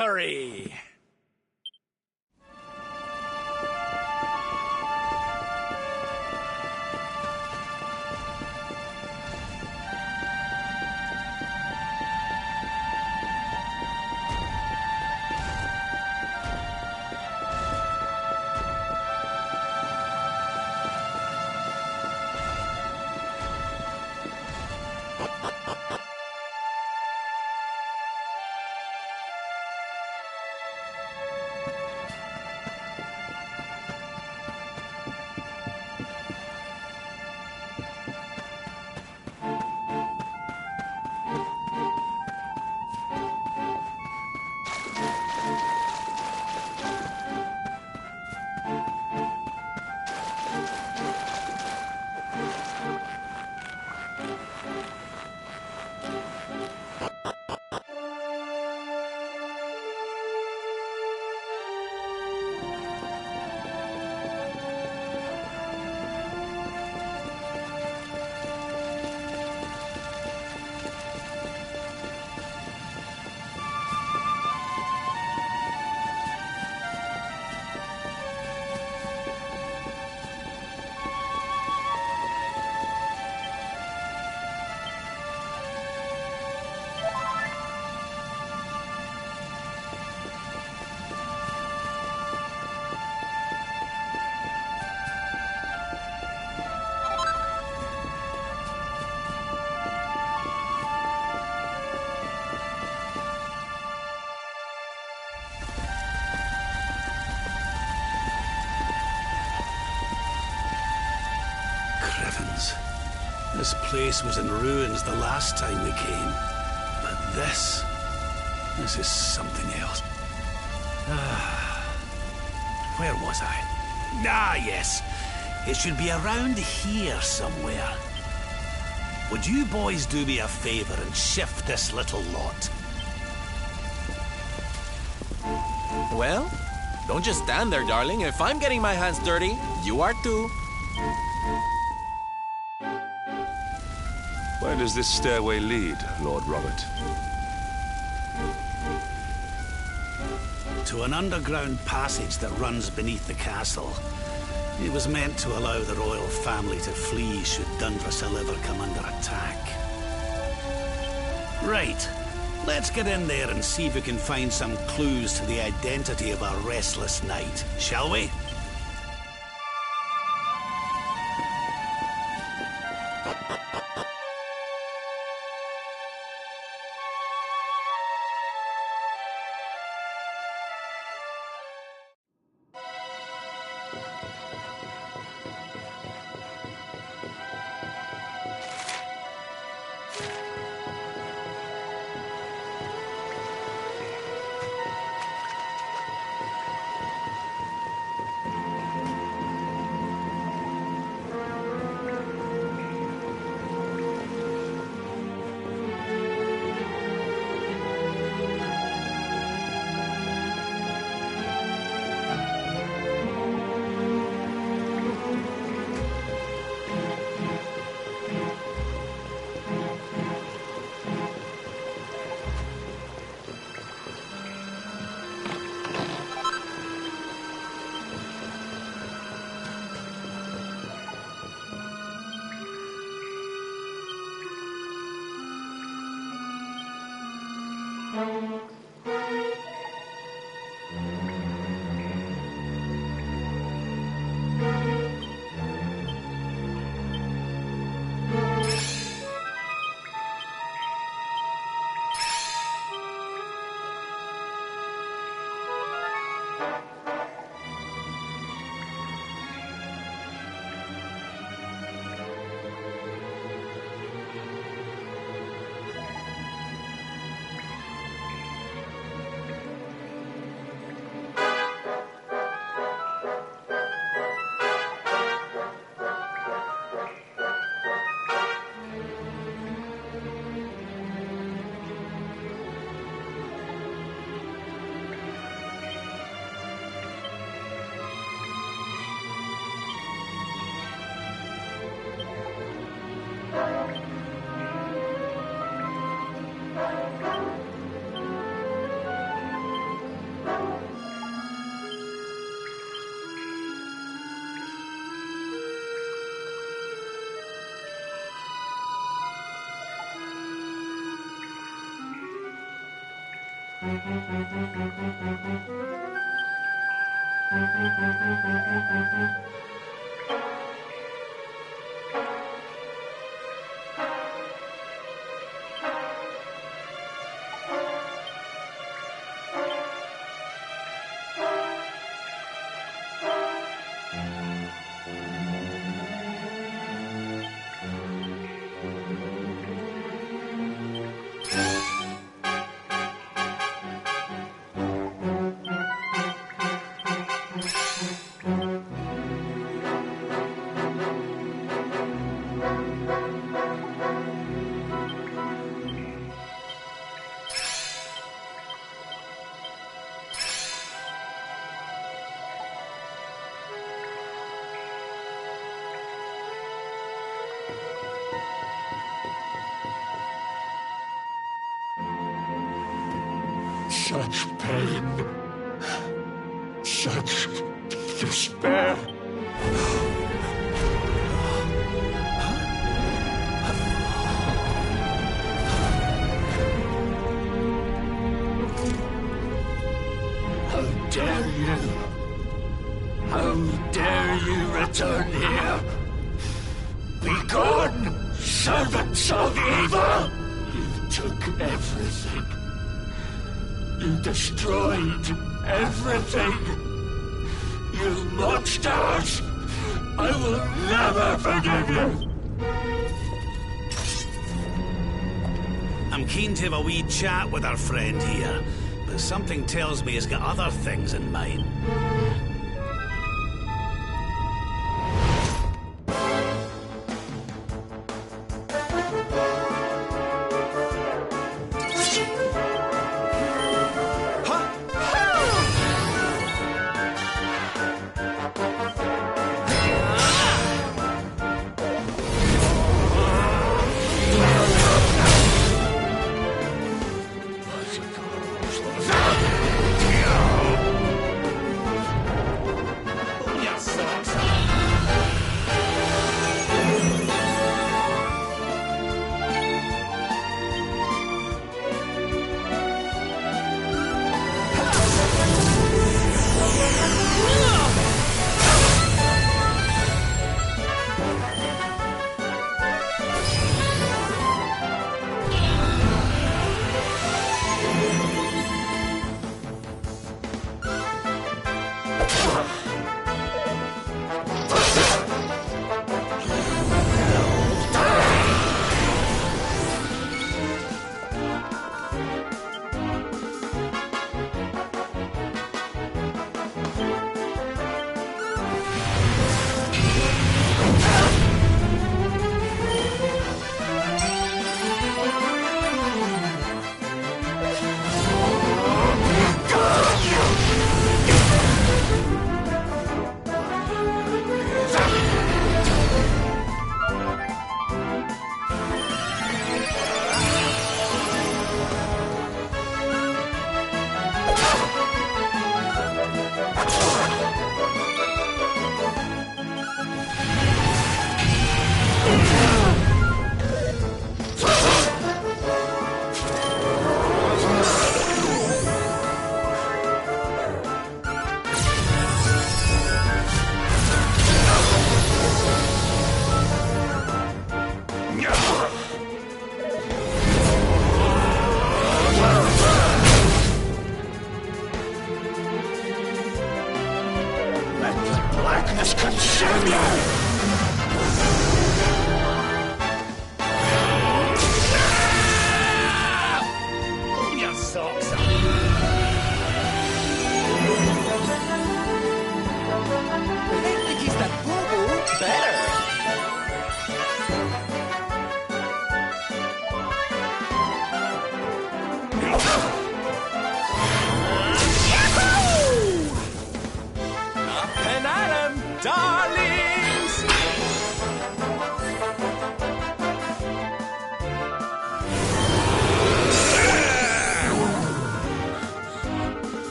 victory! This place was in ruins the last time we came. But this is something else. Where was I? Ah, yes. It should be around here somewhere. Would you boys do me a favor and shift this little lot? Well, don't just stand there, darling. If I'm getting my hands dirty, you are too. Where does this stairway lead, Lord Robert? To an underground passage that runs beneath the castle. It was meant to allow the royal family to flee should Dundrasil ever come under attack. Right. Let's get in there and see if we can find some clues to the identity of our restless knight, shall we? Such pain, such despair. How dare you? How dare you return here? Begone, servants of evil! You took everything. You destroyed everything! You monsters! I will never forgive you! I'm keen to have a wee chat with our friend here, but something tells me he's got other things in mind.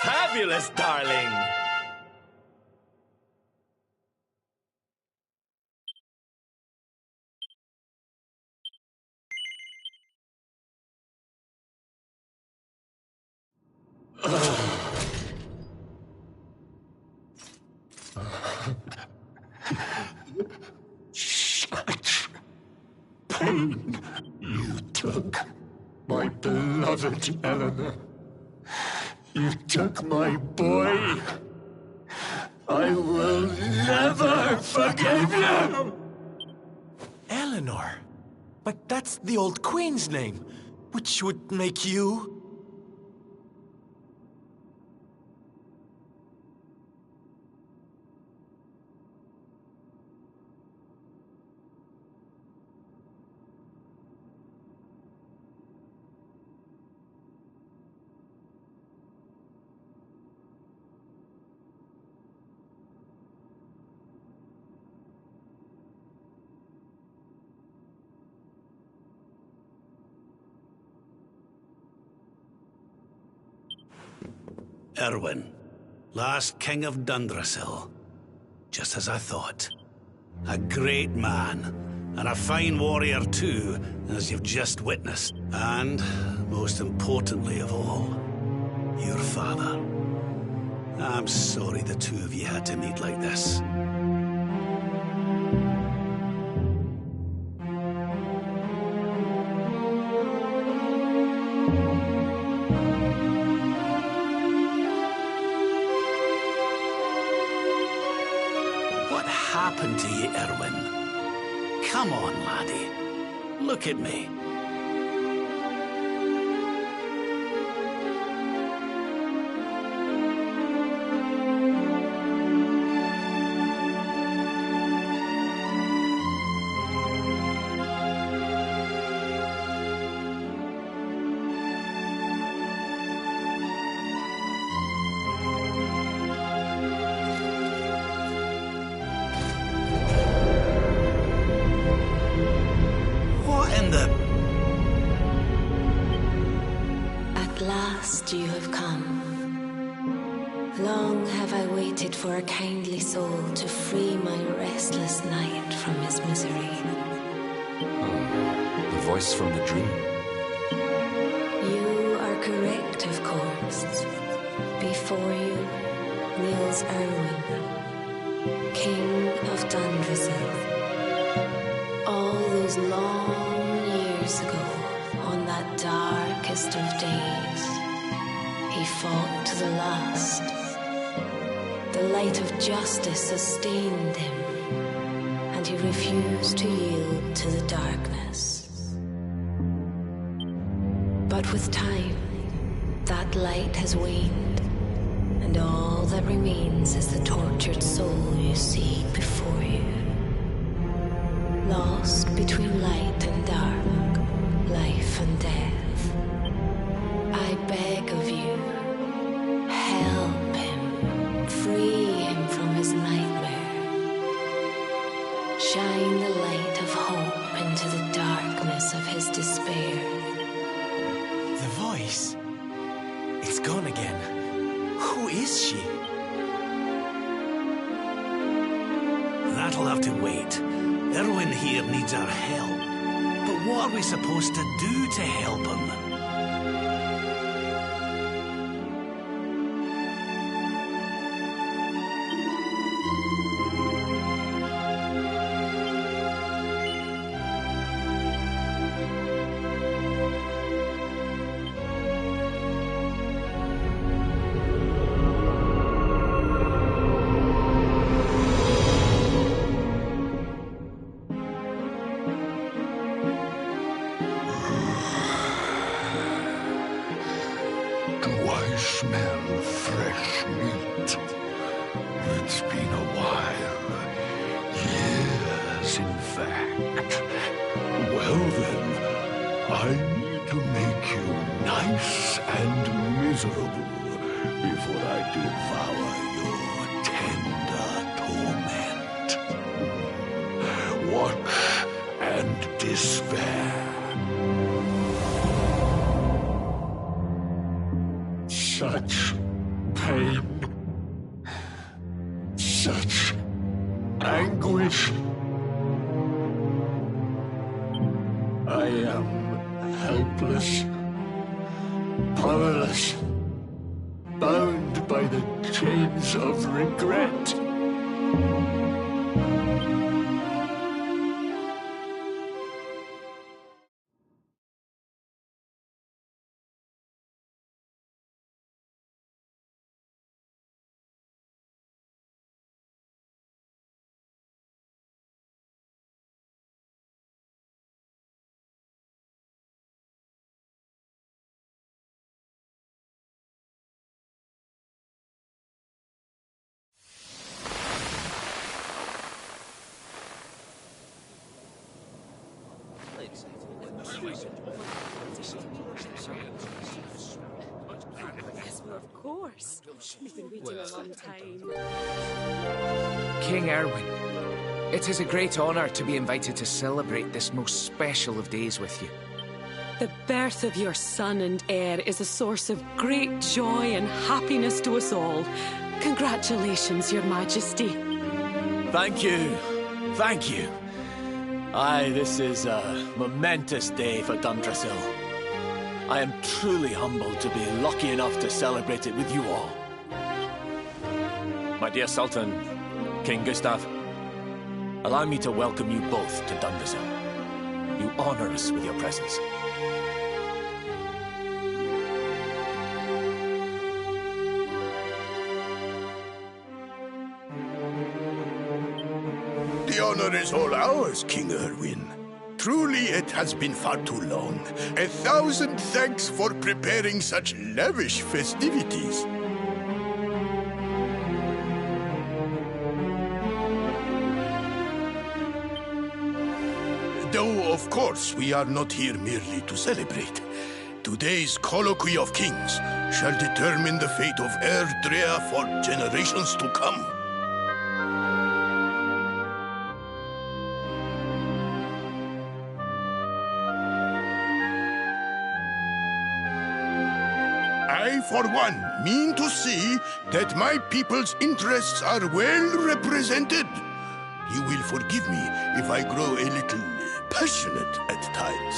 Fabulous, darling! Such pain you took, my beloved Eleanor. You took my boy. I will never forgive you! Eleanor? But that's the old queen's name, which would make you... Erwin, last king of Dundrasil. Just as I thought. A great man, and a fine warrior too, as you've just witnessed. And, most importantly of all, your father. I'm sorry the two of you had to meet like this. What happened to you, Erwin? Come on, laddie. Look at me. You have come. Long have I waited for a kindly soul to free my restless night from his misery. Oh, the voice from the dream. You are correct, of course. Before you kneels Erwin, King of Dundrasil. All those long years ago, on that darkest of days, he fought to the last. The light of justice sustained him, and he refused to yield to the darkness. But with time, that light has waned, and all that remains is the tortured soul you see before you. Lost between light and dark, life and death. I beg of you, help him, free him from his nightmare. Shine the light of hope into the darkness of his despair. The voice. It's gone again. Who is she? That'll have to wait. Erwin here needs our help. But what are we supposed to do to help him? Smell fresh meat. It's been a while. Years, in fact. Well then, I need to make you nice and miserable before I devour your tender torment. Watch and despair. Such pain, such anguish. I am helpless, powerless, bound by the chains of regret. Yes, well, of course. We've been waiting a long time. King Erwin, it is a great honor to be invited to celebrate this most special of days with you. The birth of your son and heir is a source of great joy and happiness to us all. Congratulations, Your Majesty. Thank you. Thank you. Aye, this is a momentous day for Dundrasil. I am truly humbled to be lucky enough to celebrate it with you all. My dear Sultan, King Gustav, allow me to welcome you both to Dundrasil. You honor us with your presence. The honor is all ours, King Erwin. Truly, it has been far too long. 1,000 thanks for preparing such lavish festivities. Though, of course, we are not here merely to celebrate. Today's Colloquy of Kings shall determine the fate of Erdrea for generations to come. I, for one, mean to see that my people's interests are well represented. You will forgive me if I grow a little passionate at times.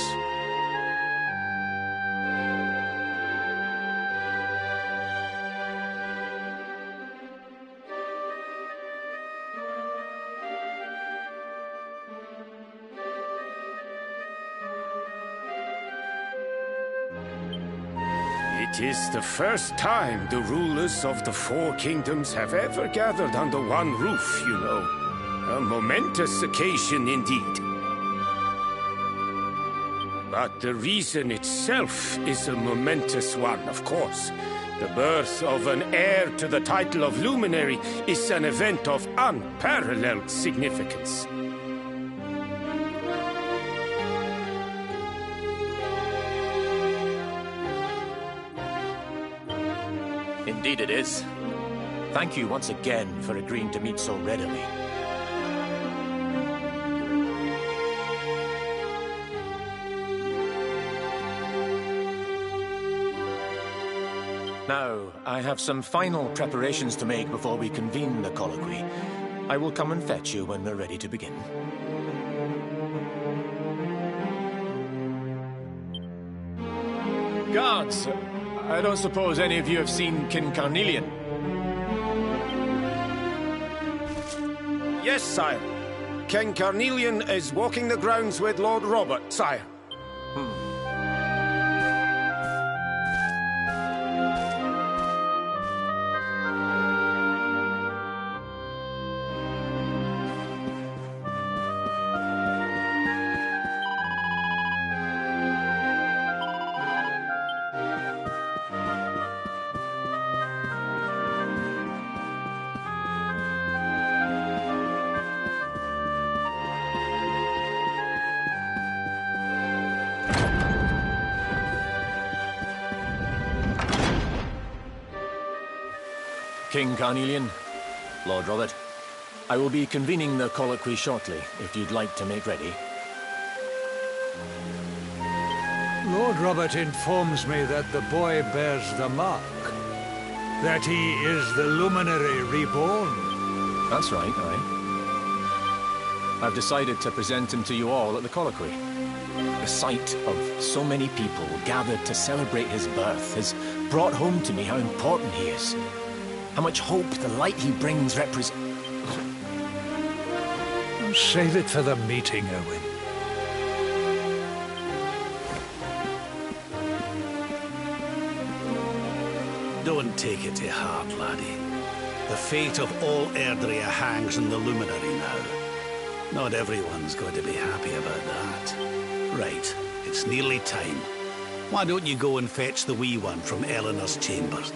It is the first time the rulers of the Four Kingdoms have ever gathered under one roof, you know. A momentous occasion indeed. But the reason itself is a momentous one, of course. The birth of an heir to the title of Luminary is an event of unparalleled significance. Indeed it is. Thank you once again for agreeing to meet so readily. Now, I have some final preparations to make before we convene the colloquy. I will come and fetch you when we're ready to begin. Guards! I don't suppose any of you have seen King Carnelian? Yes, sire. King Carnelian is walking the grounds with Lord Robert, sire. King Carnelian, Lord Robert, I will be convening the colloquy shortly, if you'd like to make ready. Lord Robert informs me that the boy bears the mark. That he is the Luminary reborn? That's right, aye. I've decided to present him to you all at the colloquy. The sight of so many people gathered to celebrate his birth has brought home to me how important he is. How much hope the light he brings represents. Save it for the meeting, Owen. Don't take it to heart, laddie. The fate of all Erdrea hangs in the Luminary now. Not everyone's going to be happy about that. Right, it's nearly time. Why don't you go and fetch the wee one from Eleanor's chambers?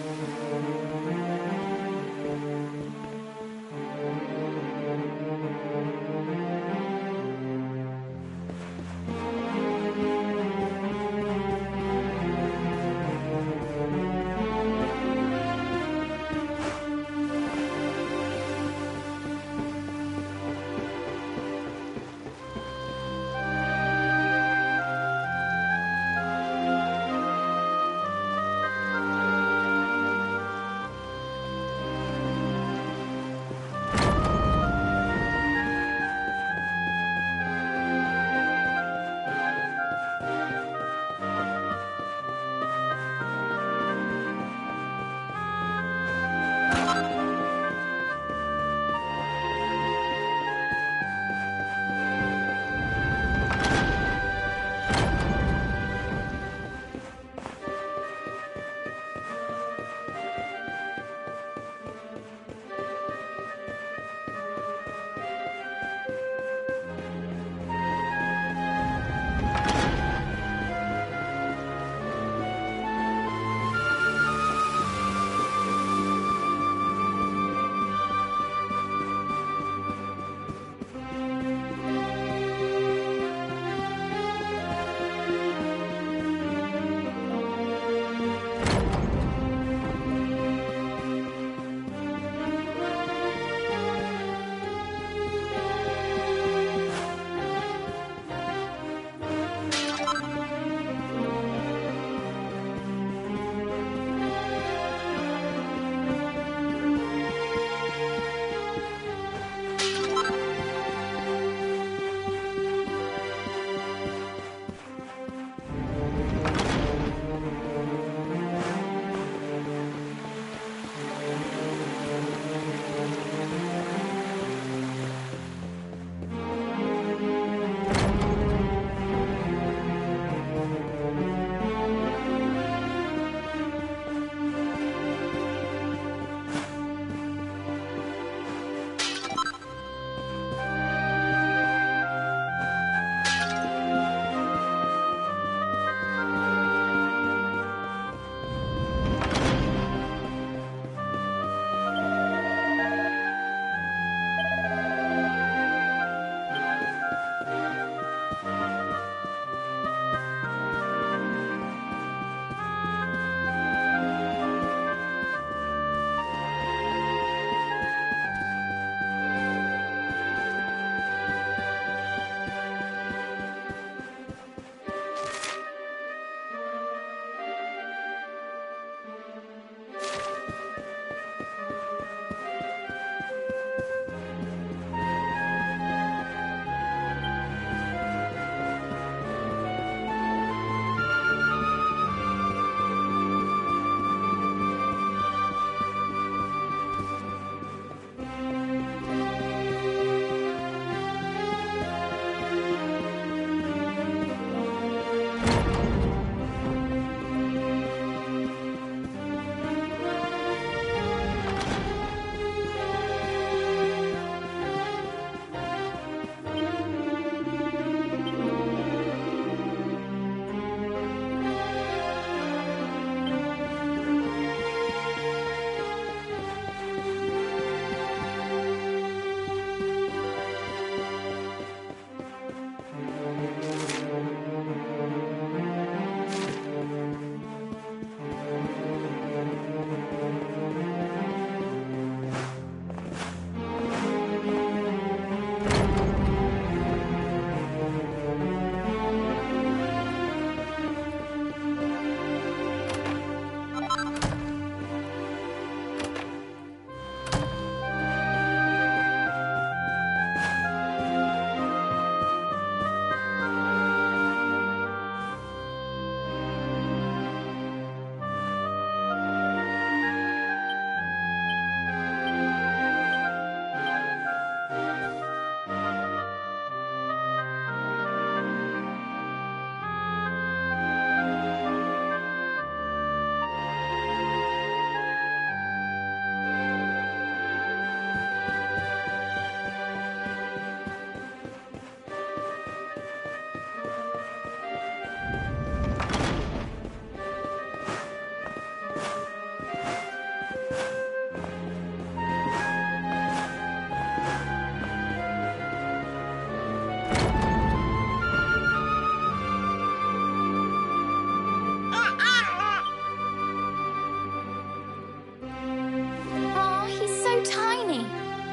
Oh, he's so tiny.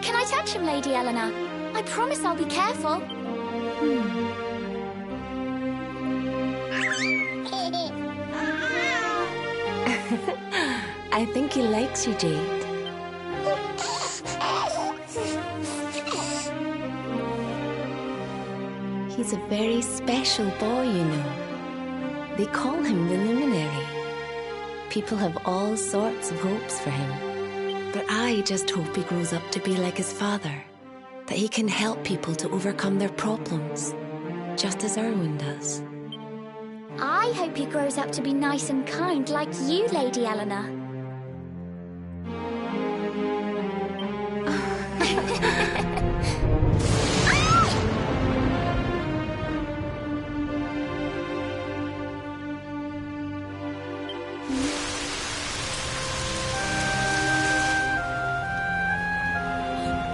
Can I touch him, Lady Eleanor? I promise I'll be careful. I think he likes you, Jade. He's a very special boy, you know. They call him the Luminary. People have all sorts of hopes for him. But I just hope he grows up to be like his father. That he can help people to overcome their problems. Just as Erwin does. I hope he grows up to be nice and kind like you, Lady Eleanor.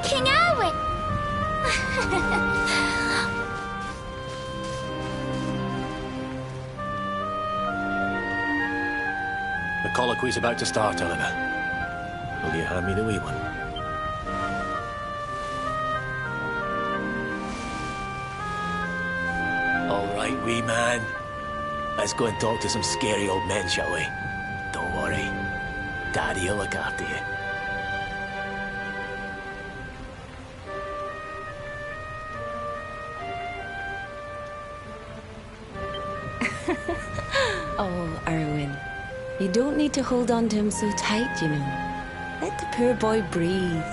King Erwin! The colloquy's about to start, Eleanor. Will you hand me the wee one? All right, wee man. Let's go and talk to some scary old men, shall we? Don't worry. Daddy'll look after you. Oh, Erwin. You don't need to hold on to him so tight, you know. Let the poor boy breathe.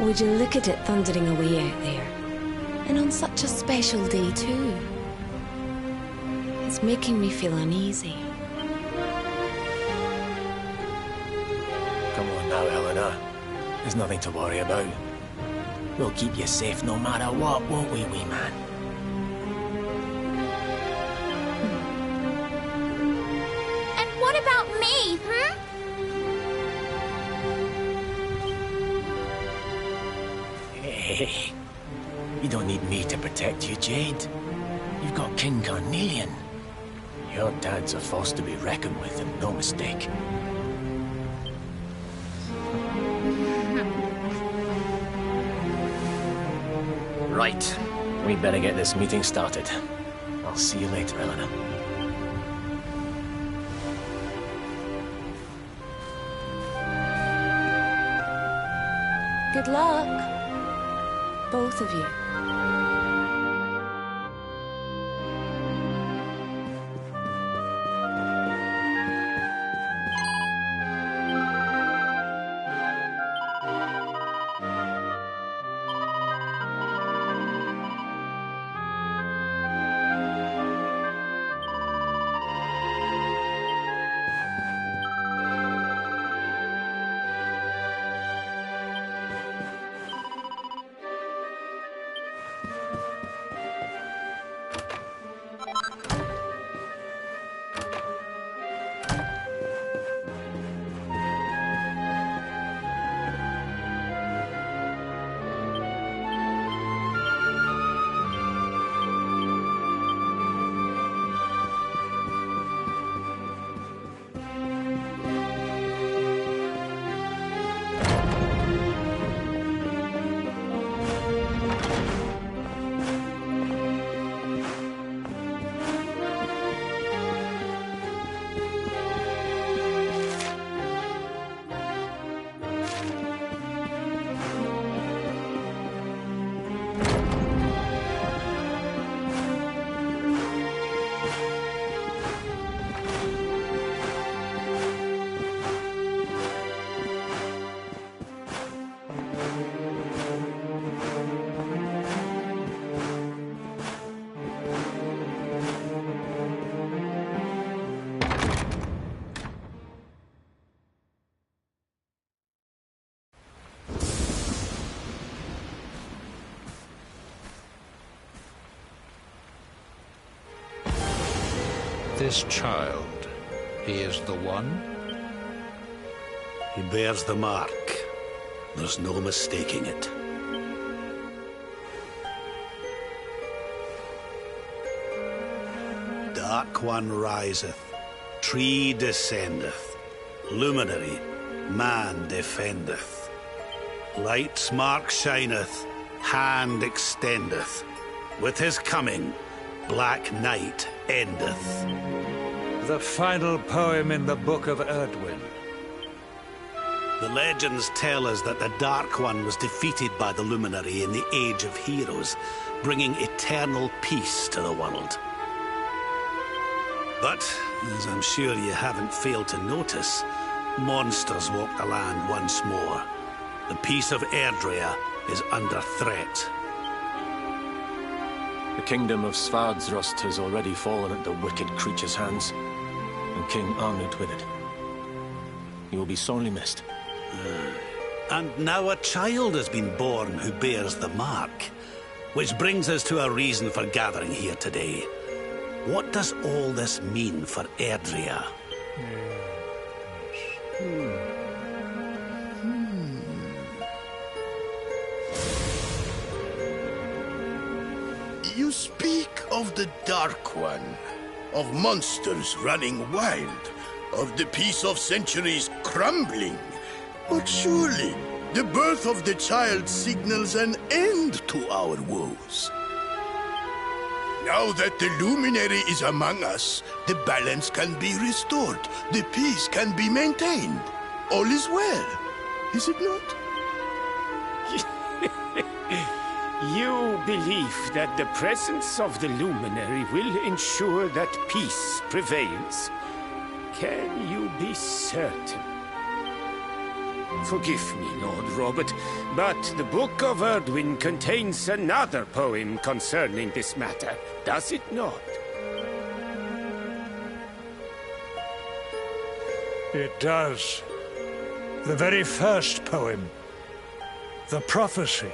Would you look at it thundering away out there? And on such a special day, too. It's making me feel uneasy. Come on now, Eleanor. There's nothing to worry about. We'll keep you safe no matter what, won't we, wee man? And what about me, hmm? Hey, you don't need me to protect you, Jade. You've got King Carnelian. Your dad's a force to be reckoned with, and no mistake. Right. We'd better get this meeting started. I'll see you later, Eleanor. Good luck. Both of you. This child, he is the one? He bears the mark. There's no mistaking it. Dark One riseth, tree descendeth, luminary, man defendeth. Light's mark shineth, hand extendeth. With his coming, black night endeth. The final poem in the Book of Erdwin. The legends tell us that the Dark One was defeated by the Luminary in the Age of Heroes, bringing eternal peace to the world. But, as I'm sure you haven't failed to notice, monsters walk the land once more. The peace of Erdrea is under threat. The kingdom of Svadsrust has already fallen at the wicked creature's hands, and King Arnut with it. He will be sorely missed. And now a child has been born who bears the mark. Which brings us to a reason for gathering here today. What does all this mean for Erdrea? You speak of the Dark One, of monsters running wild, of the peace of centuries crumbling. But surely, the birth of the child signals an end to our woes. Now that the Luminary is among us, the balance can be restored, the peace can be maintained. All is well, is it not? You believe that the presence of the Luminary will ensure that peace prevails. Can you be certain? Forgive me, Lord Robert, but the Book of Erdwin contains another poem concerning this matter, does it not? It does. The very first poem. The prophecy.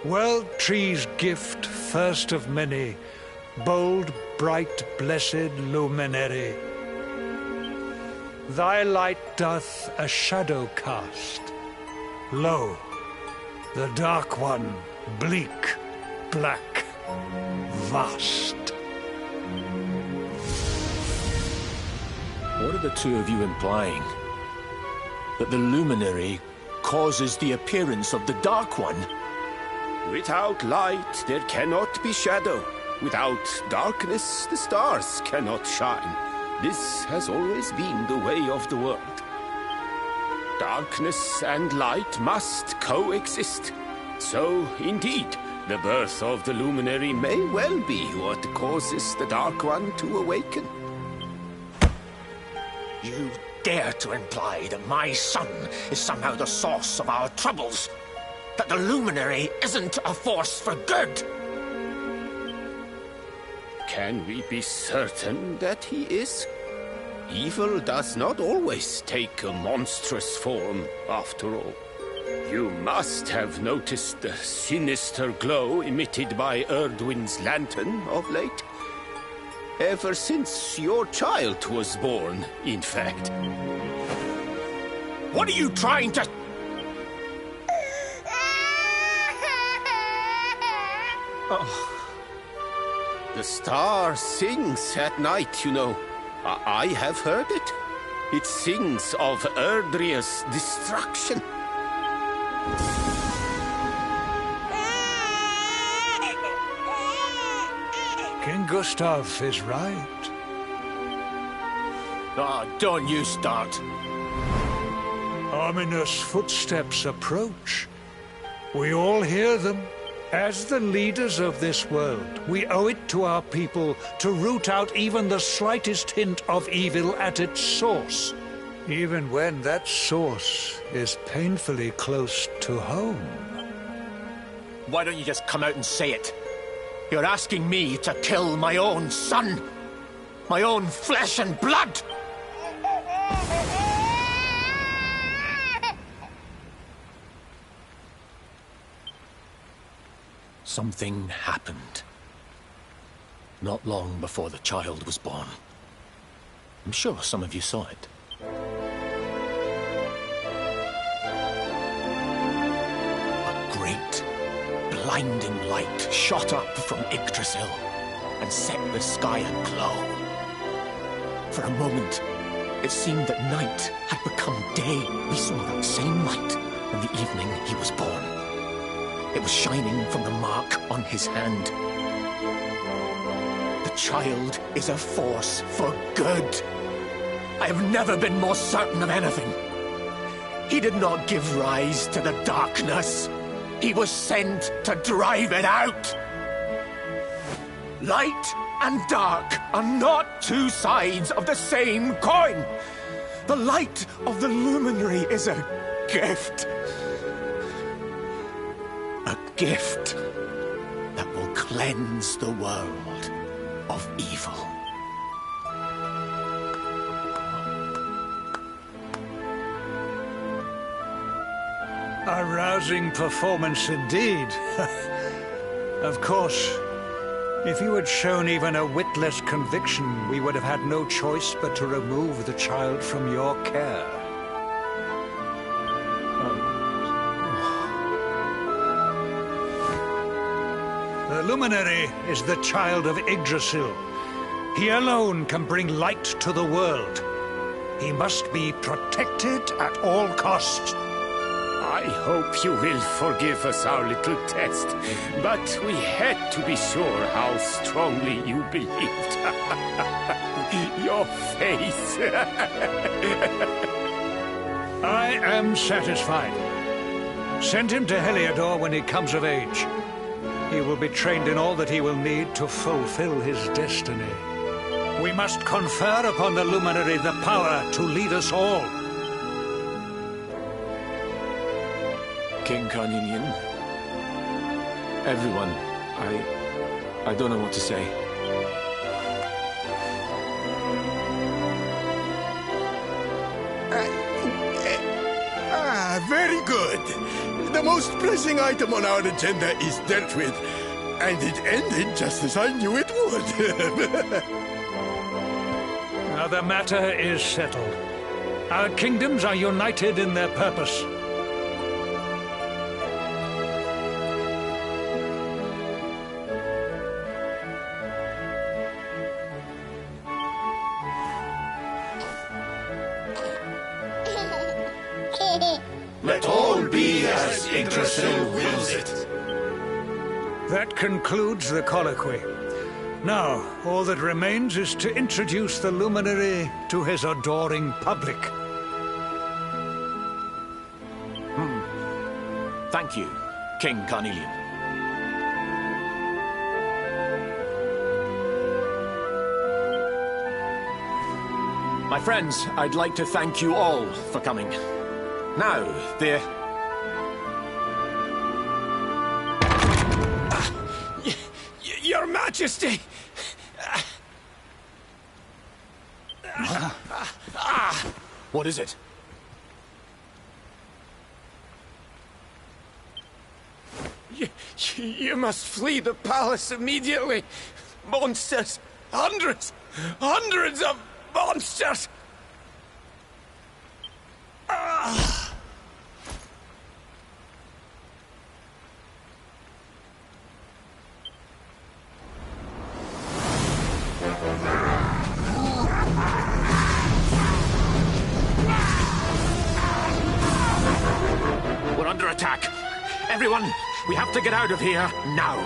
World tree's gift, first of many. Bold, bright, blessed luminary. Thy light doth a shadow cast. Lo, the Dark One, bleak, black, vast. What are the two of you implying? That the Luminary causes the appearance of the Dark One? Without light, there cannot be shadow. Without darkness, the stars cannot shine. This has always been the way of the world. Darkness and light must coexist. So, indeed, the birth of the Luminary may well be what causes the Dark One to awaken. You dare to imply that my son is somehow the source of our troubles? That the Luminary isn't a force for good? Can we be certain that he is? Evil does not always take a monstrous form, after all. You must have noticed the sinister glow emitted by Erdwin's lantern of late. Ever since your child was born, in fact. What are you trying to... Oh. The star sings at night, you know. I have heard it. It sings of Erdrea's destruction. King Gustav is right. Ah, don't you start. Ominous footsteps approach. We all hear them. As the leaders of this world, we owe it to our people to root out even the slightest hint of evil at its source, even when that source is painfully close to home. Why don't you just come out and say it? You're asking me to kill my own son, my own flesh and blood! Something happened. Not long before the child was born. I'm sure some of you saw it. A great, blinding light shot up from Yggdrasil and set the sky aglow. For a moment, it seemed that night had become day. We saw that same light on the evening he was born. It was shining from the mark on his hand. The child is a force for good. I have never been more certain of anything. He did not give rise to the darkness. He was sent to drive it out. Light and dark are not two sides of the same coin. The light of the luminary is a gift. A gift that will cleanse the world of evil. A rousing performance indeed. Of course, if you had shown even a whit less conviction, we would have had no choice but to remove the child from your care. The Luminary is the child of Yggdrasil. He alone can bring light to the world. He must be protected at all costs. I hope you will forgive us our little test, but we had to be sure how strongly you believed. Your face. I am satisfied. Send him to Heliodor when he comes of age. He will be trained in all that he will need to fulfill his destiny. We must confer upon the Luminary the power to lead us all. King Carnelian, everyone, I don't know what to say. Very good. The most pressing item on our agenda is dealt with, and it ended just as I knew it would. Now the matter is settled. Our kingdoms are united in their purpose. Let all be as Yggdrasil wills it. That concludes the colloquy. Now, all that remains is to introduce the Luminary to his adoring public. Thank you, King Carnelian. My friends, I'd like to thank you all for coming. Now, Your Majesty! What is it? You must flee the palace immediately. Monsters! Hundreds of monsters! We're under attack. Everyone, we have to get out of here now.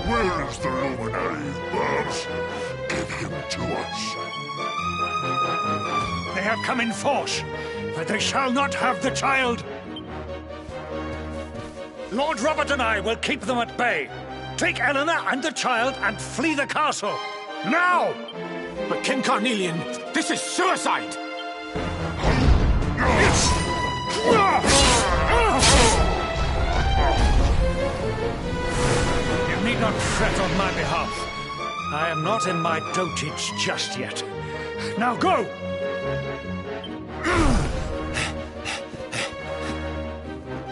Where is the Luminary, Babs? Give him to us. They have come in force, but they shall not have the child. Lord Robert and I will keep them at bay. Take Eleanor and the child and flee the castle. Now! But King Carnelian, this is suicide! need not fret on my behalf. I am not in my dotage just yet. Now go!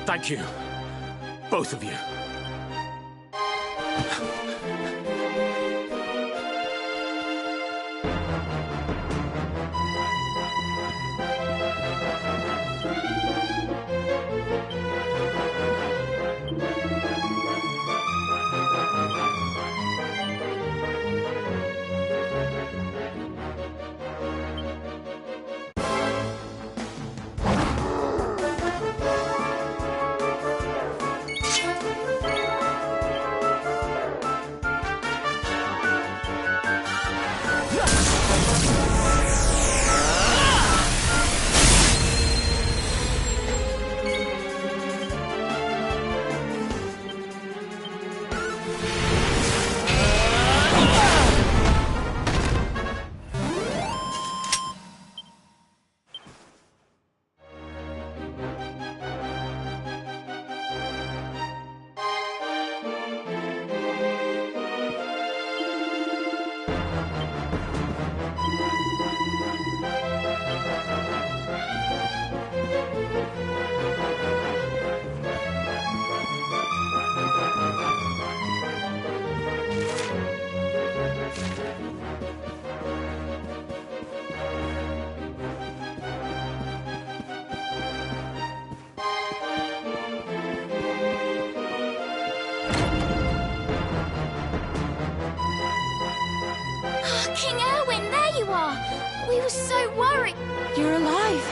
Thank you. Both of you. King Erwin, there you are! We were so worried. You're alive.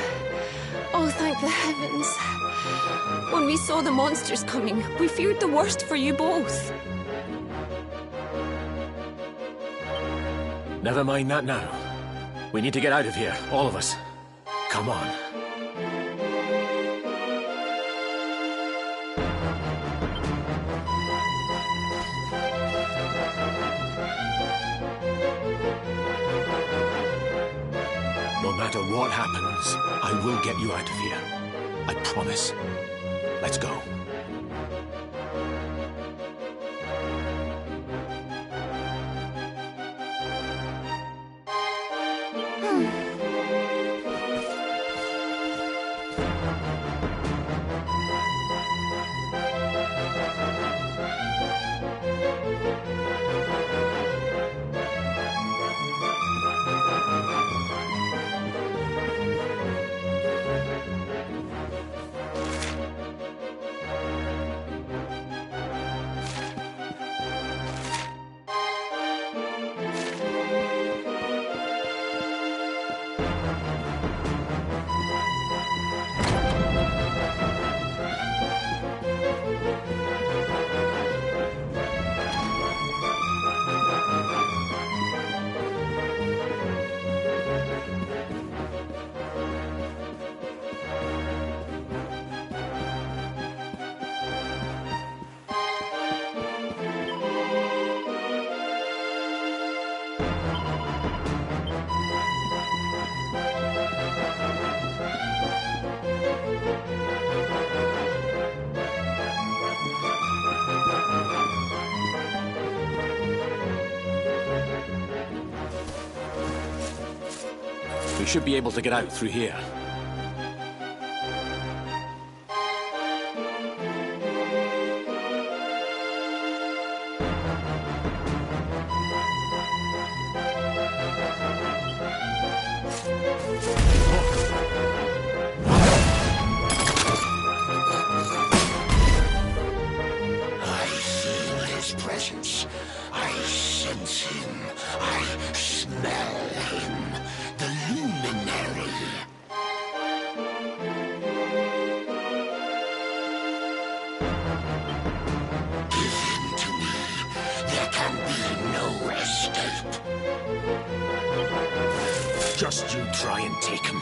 Oh, thank the heavens. When we saw the monsters coming, we feared the worst for you both. Never mind that now. We need to get out of here, all of us. Come on. No matter what happens, I will get you out of here. I promise. Let's go. We should be able to get out through here. I feel his presence. I sense him. I smell him. The luminary. Give him to me. There can be no escape. Just you try and take him.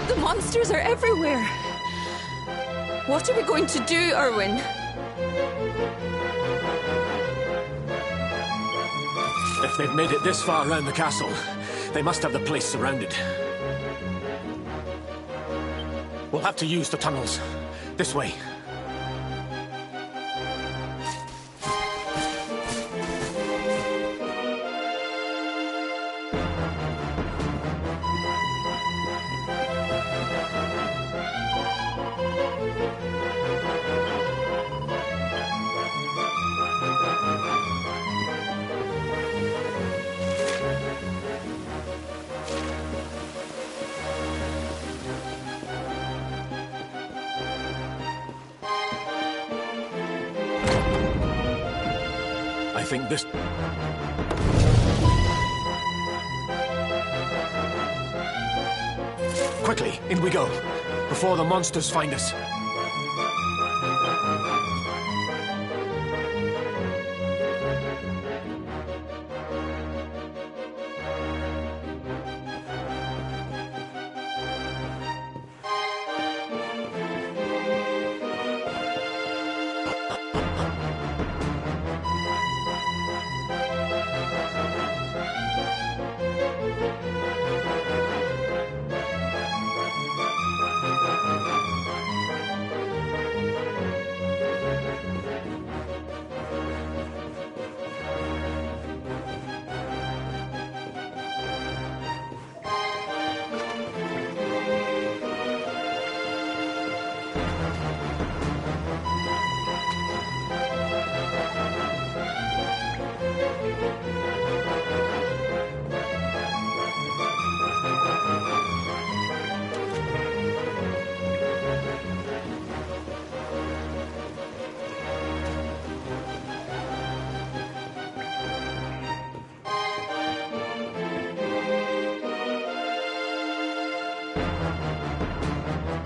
The monsters are everywhere. What are we going to do, Erwin? If they've made it this far around the castle, they must have the place surrounded. We'll have to use the tunnels. This way. I think this... Quickly, in we go, before the monsters find us.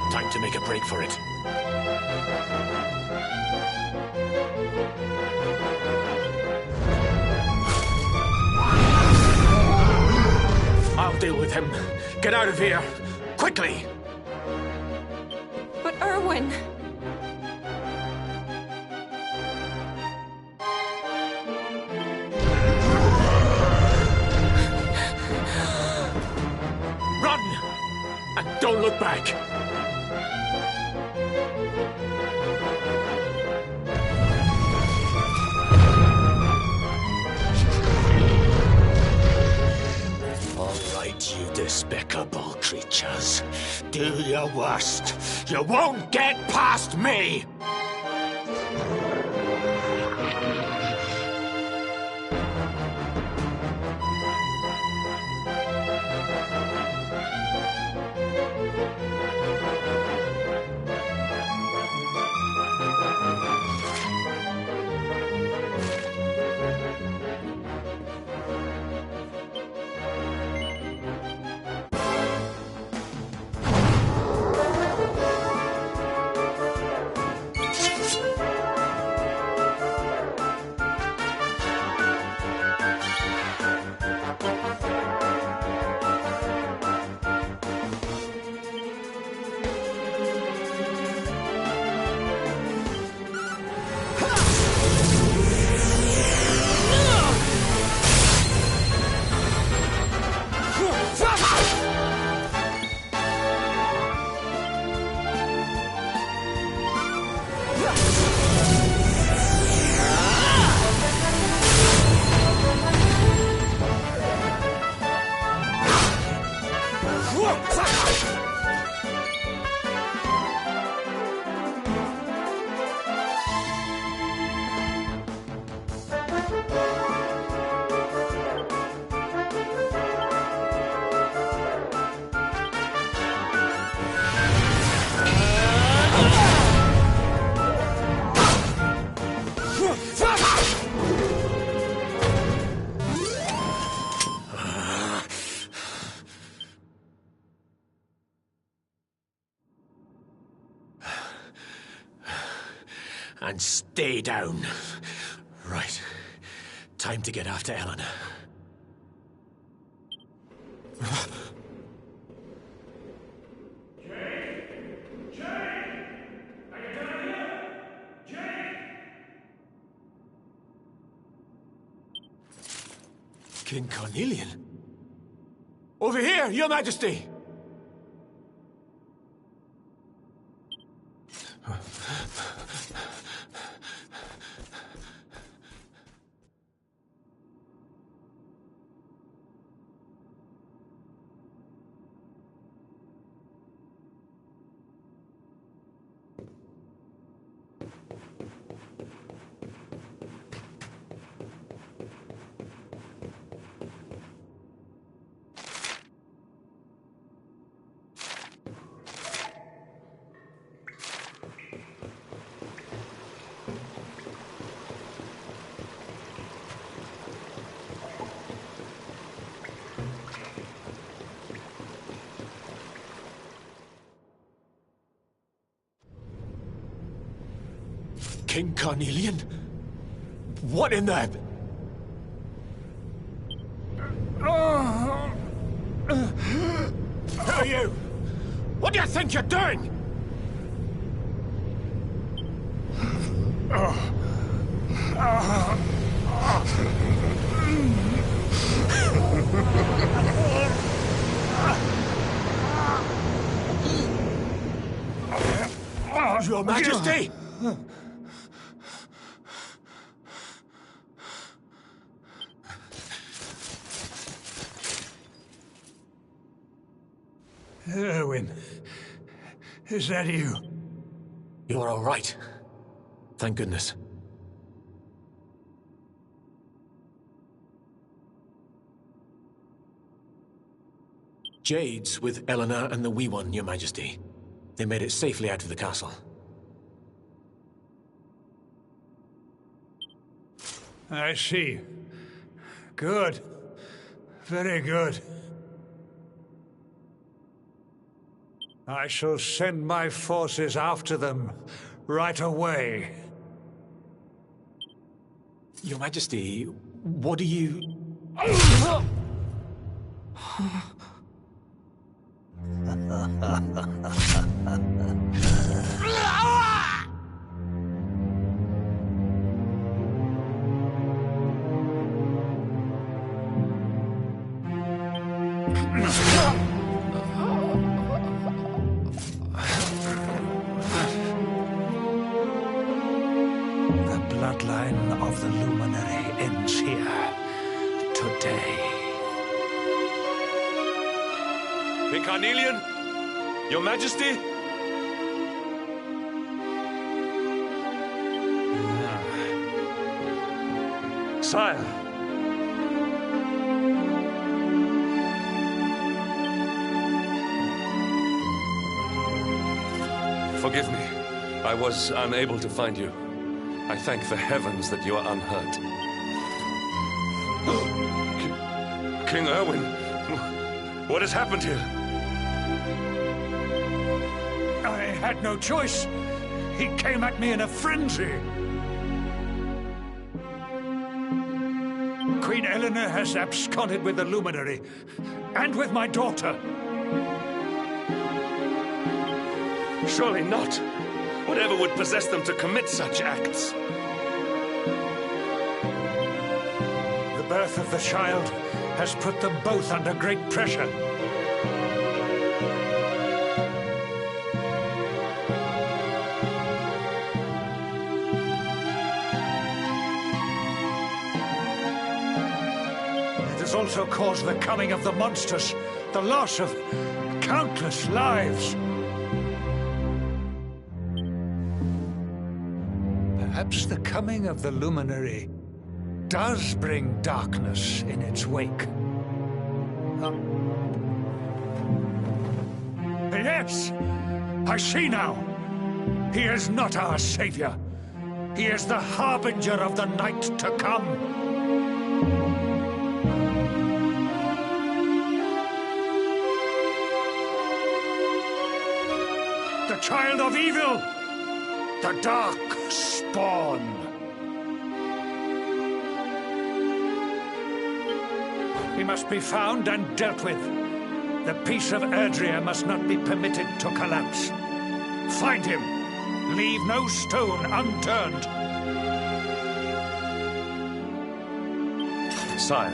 Time to make a break for it. I'll deal with him. Get out of here. Quickly! But Erwin... Run! And don't look back! You despicable creatures. Do your worst. You won't get past me! And stay down. Right. Time to get after Eleanor. King Carnelian? Over here, Your Majesty! King Carnelian? What in the... Who are you? What do you think you're doing? Your Majesty! Erwin, is that you? You're all right. Thank goodness. Jade's with Eleanor and the Wee One, Your Majesty. They made it safely out of the castle. I see. Good. Very good. I shall send my forces after them right away. Your Majesty, what do you... The bloodline of the Luminary ends here today. King Carnelian? Your Majesty? Sire. Forgive me. I was unable to find you. I thank the heavens that you are unhurt. King Erwin, what has happened here? I had no choice. He came at me in a frenzy. Queen Eleanor has absconded with the Luminary, and with my daughter. Surely not. Whatever would possess them to commit such acts? The birth of the child has put them both under great pressure. It has also caused the coming of the monsters, the loss of countless lives. Perhaps the coming of the Luminary does bring darkness in its wake. Yes! I see now! He is not our savior. He is the harbinger of the night to come. The child of evil! The dark spawn. He must be found and dealt with. The peace of Erdrea must not be permitted to collapse. Find him. Leave no stone unturned. Sire,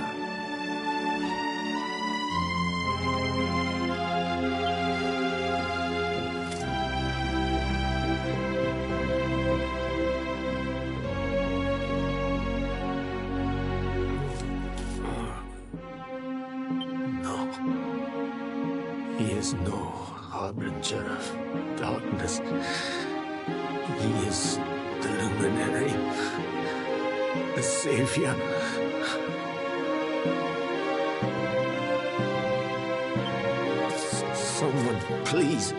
is no harbinger of darkness. He is the luminary, the savior. Someone, please.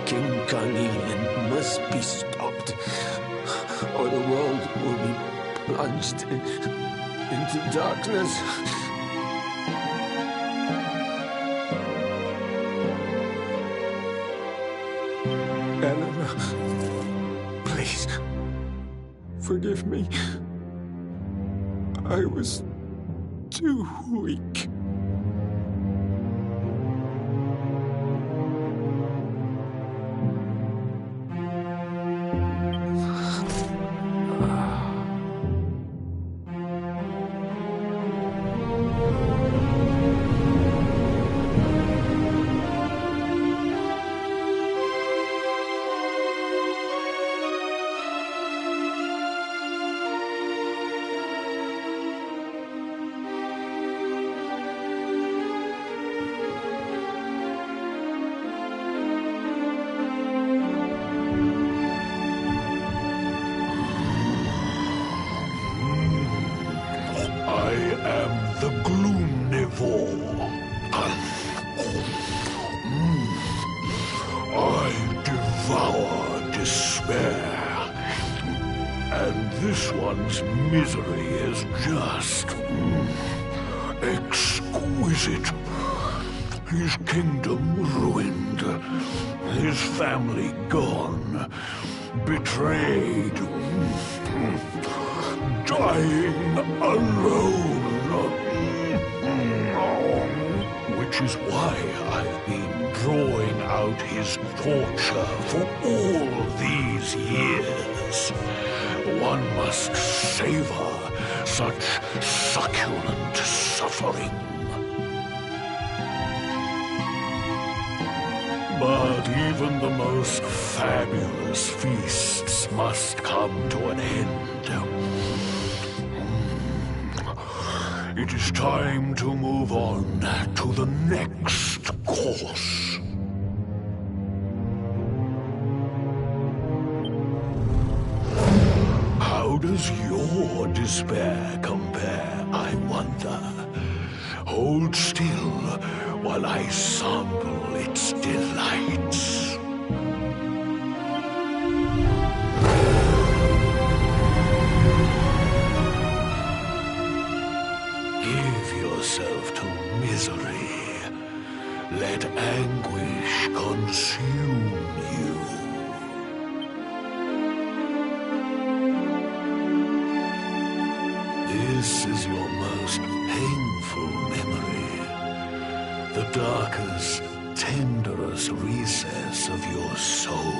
King Carnelian must be stopped, or the world will be plunged into darkness. Eleanor, please, forgive me. I was too weak. Misery is just exquisite. His kingdom ruined, his family gone, betrayed, dying alone. Which is why I've been drawing out his torture for all these years. One must savor such succulent suffering. But even the most fabulous feasts must come to an end. It is time to move on to the next course. How does your despair compare, I wonder? Hold still while I sample its delights. Give yourself to misery. Let anguish consume you. This is your most painful memory, the darkest, tenderest recess of your soul.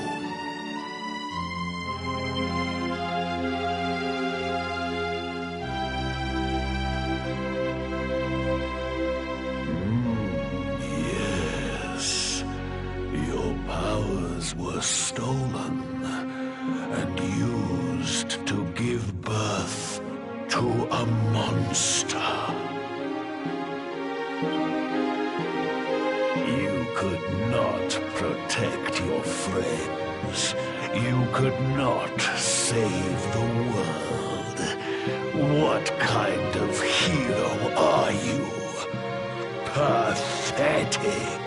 Yes, your powers were stolen and used to give birth to a monster. You could not protect your friends. You could not save the world. What kind of hero are you? Pathetic.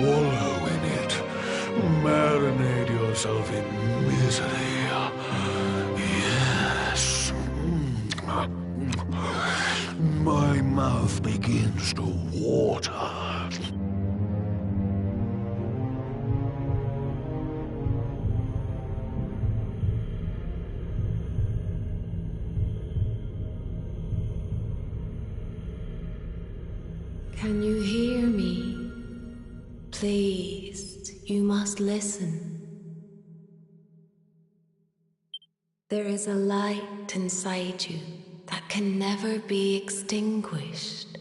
Wallow in it. Marinate yourself in misery. Yes. My mouth begins to water. Can you hear me? Please, you must listen. There is a light inside you that can never be extinguished.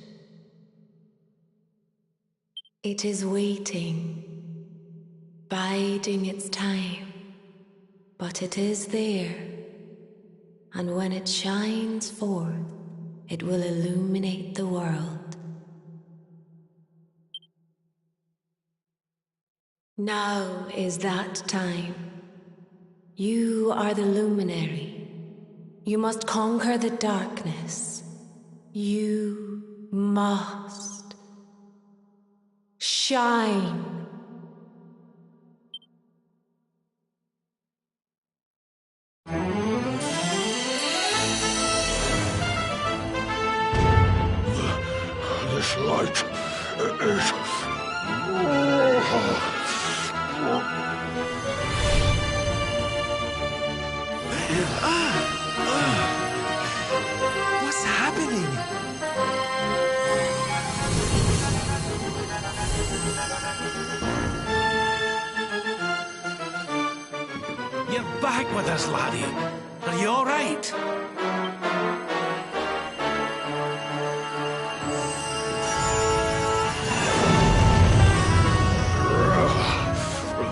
It is waiting, biding its time, but it is there, and when it shines forth, It will illuminate the world. Now is that time. You are the luminary. You must conquer the darkness. You must shine. This light is... What's happening? You're back with us, laddie. Are you all right?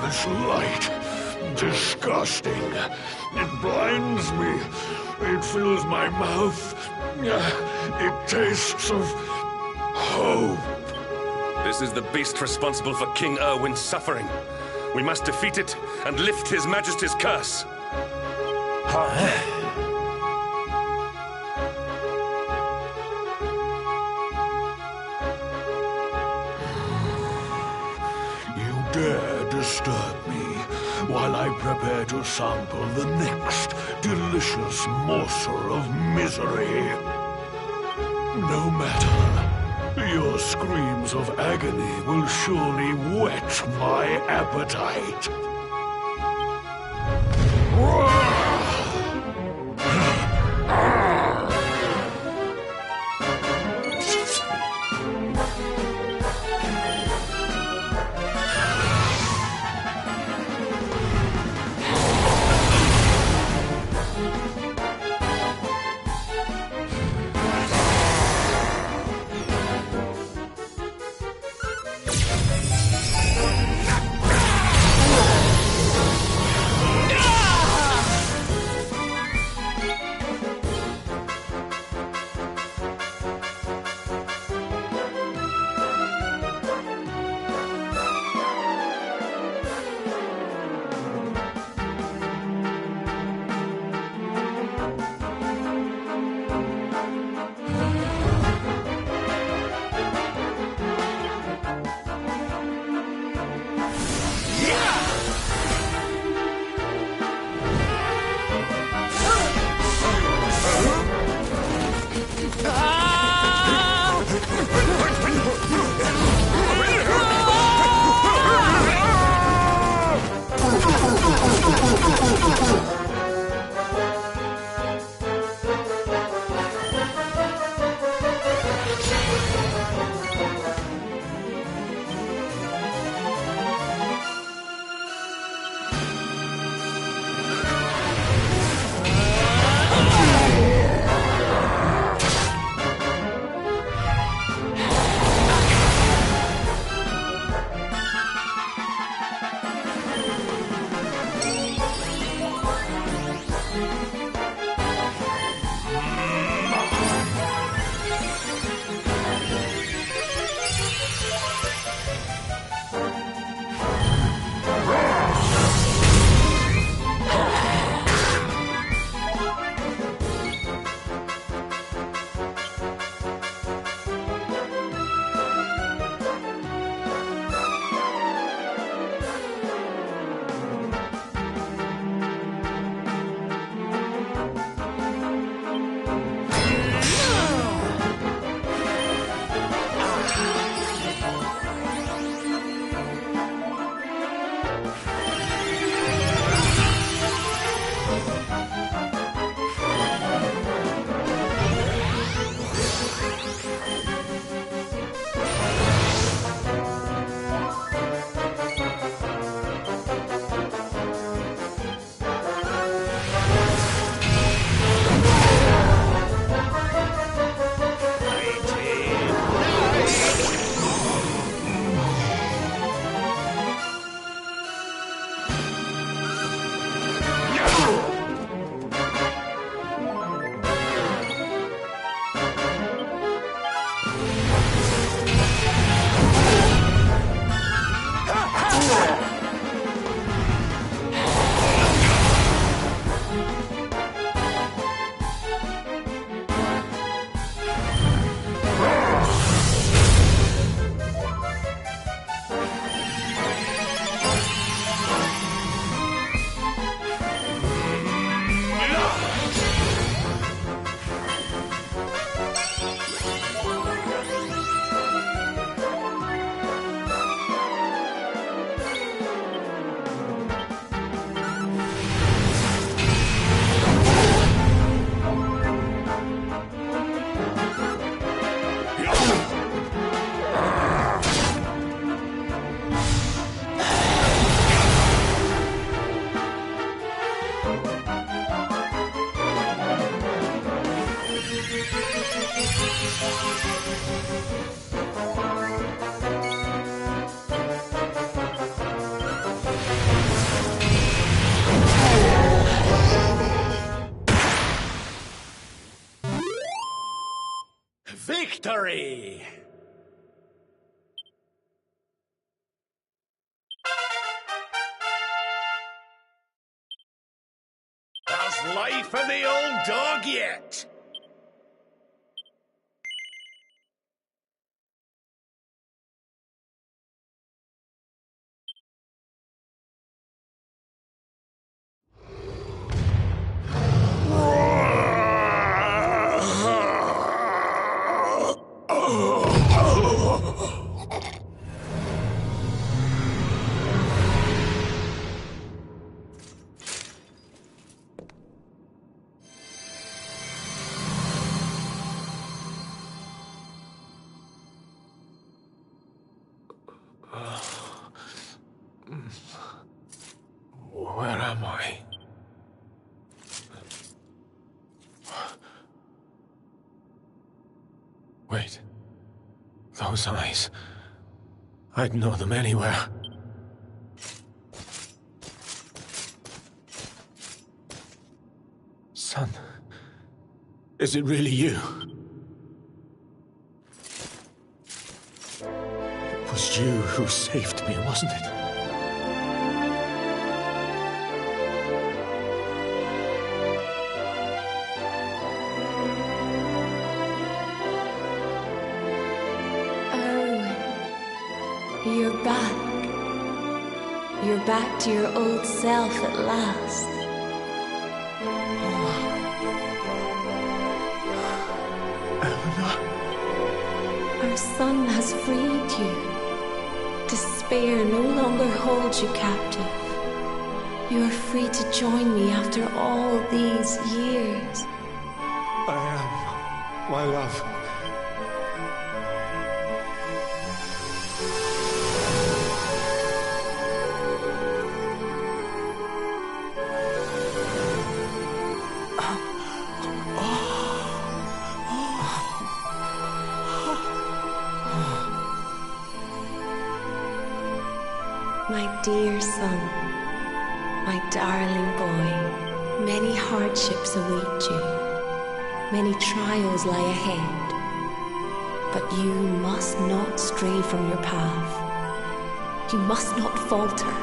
This light... disgusting. It blinds me. It fills my mouth. It tastes of... hope. This is the beast responsible for King Erwin's suffering. We must defeat it and lift His Majesty's curse. You dare disturb me while I prepare to sample the next delicious morsel of misery. No matter. Your screams of agony will surely whet my appetite. victory! There's life in the old dog yet! Where am I? Wait. Those eyes. I'd know them anywhere. Son, is it really you? It was you who saved me, wasn't it? You're back. You're back to your old self at last. Our son has freed you. Despair no longer holds you captive. You are free to join me after all these years. I am, my love. My dear son, my darling boy, many hardships await you. Many trials lie ahead. But you must not stray from your path. You must not falter.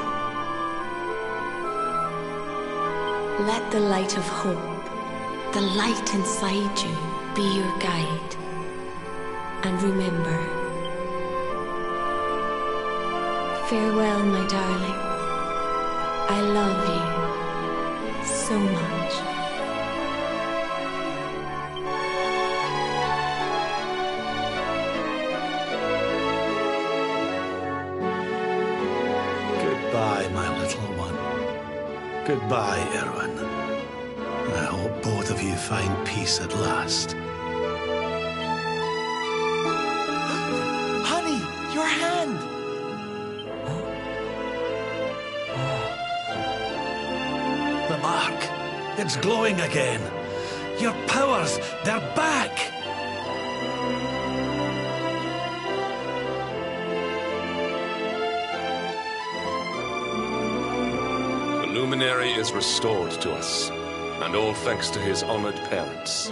Let the light of hope, the light inside you, be your guide. And remember, farewell, my darling. I love you so much. Goodbye, my little one. Goodbye, Erwin. I hope both of you find peace at last. Honey, your hand! The mark. It's glowing again. Your powers, they're back! The Luminary is restored to us, and all thanks to his honored parents.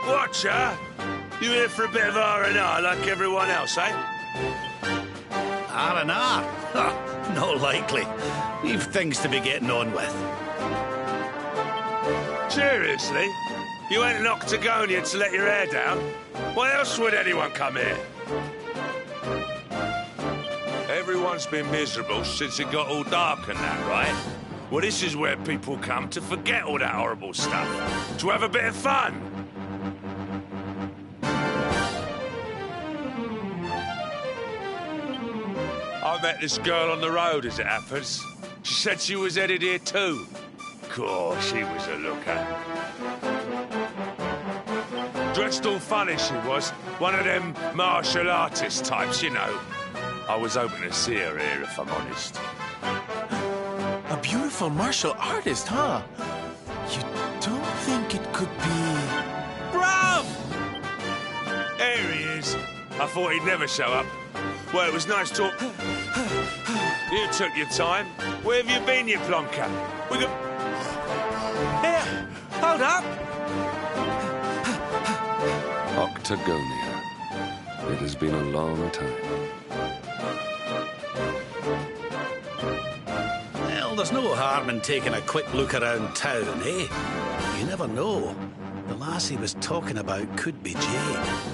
Watcher, you here for a bit of R&R like everyone else, eh? R&R? Not likely. We've things to be getting on with. Seriously? You ain't an Octagonian to let your hair down? Why else would anyone come here? Everyone's been miserable since it got all dark and that, right? Well, this is where people come to forget all that horrible stuff. To have a bit of fun. I met this girl on the road, as it happens. She said she was headed here too. Course, she was a looker. Dressed all funny, she was. One of them martial artist types, you know. I was hoping to see her here, if I'm honest. A beautiful martial artist, huh? You don't think it could be... Bruv! There he is. I thought he'd never show up. Well, it was nice talk. You took your time. Where have you been, you plonker? We got... Here, hold up. Octagonia. It has been a long time. Well, there's no harm in taking a quick look around town, eh? You never know. The lass he was talking about could be Jane.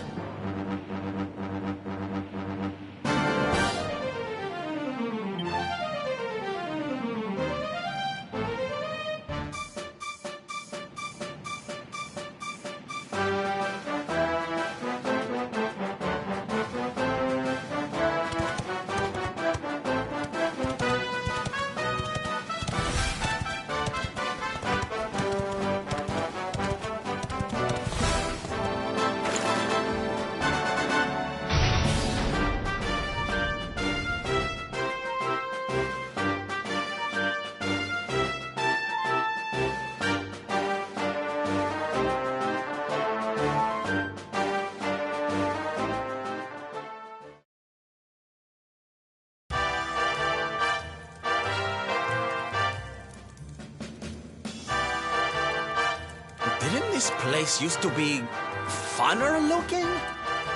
This place used to be funner looking?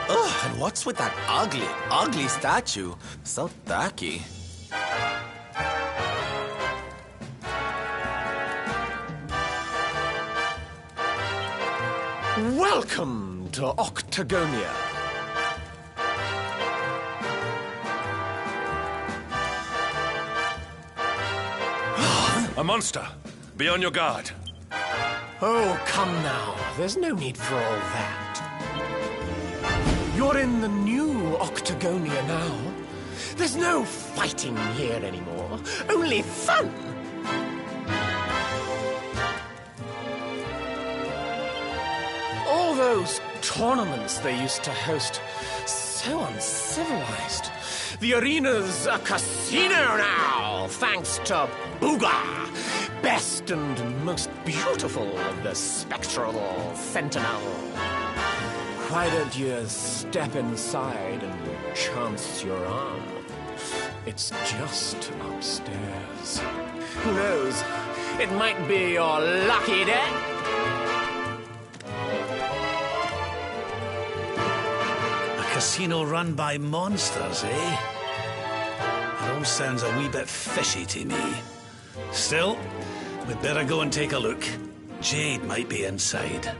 Ugh, and what's with that ugly statue? So tacky. Welcome to Octagonia. A monster! Be on your guard. Oh, come now. There's no need for all that. You're in the new Octagonia now. There's no fighting here anymore. Only fun. All those tournaments they used to host, so uncivilized. The arena's a casino now, thanks to Booga, best and most beautiful of the spectral sentinel. Why don't you step inside and chance your arm? It's just upstairs. Who knows? It might be your lucky day. A casino run by monsters, eh? It all sounds a wee bit fishy to me. Still, we'd better go and take a look. Jade might be inside.